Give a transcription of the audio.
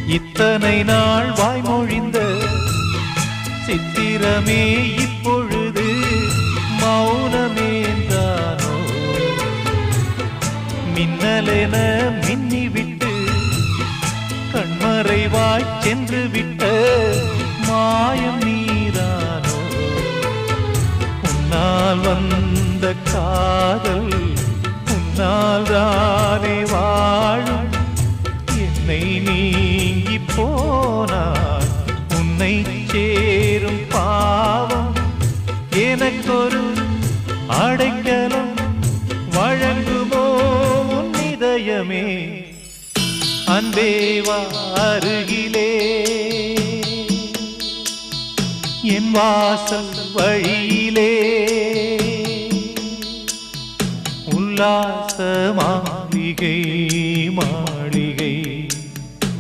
இத்தனை நாள் வாய்மொழிந்த சித்திரமே இப்பொழுது மௌனமேந்தானோ? மின்னலென மின்னிவிட்டு கண்மறைவாய் சென்று விட்ட மாயம் நீதானோ? உன்னால் வந்த காதல் உன்னால் தானே வாழும். என்னை நீங்கி போனார் உன்னை சேரும் பாவம். எனக்கொரு அடைக்கலம் வழங்குமோ உன் இதயமே? அன்பேவா அருகிலே என் வாசல் வழியிலே உல்லாச மாளிகை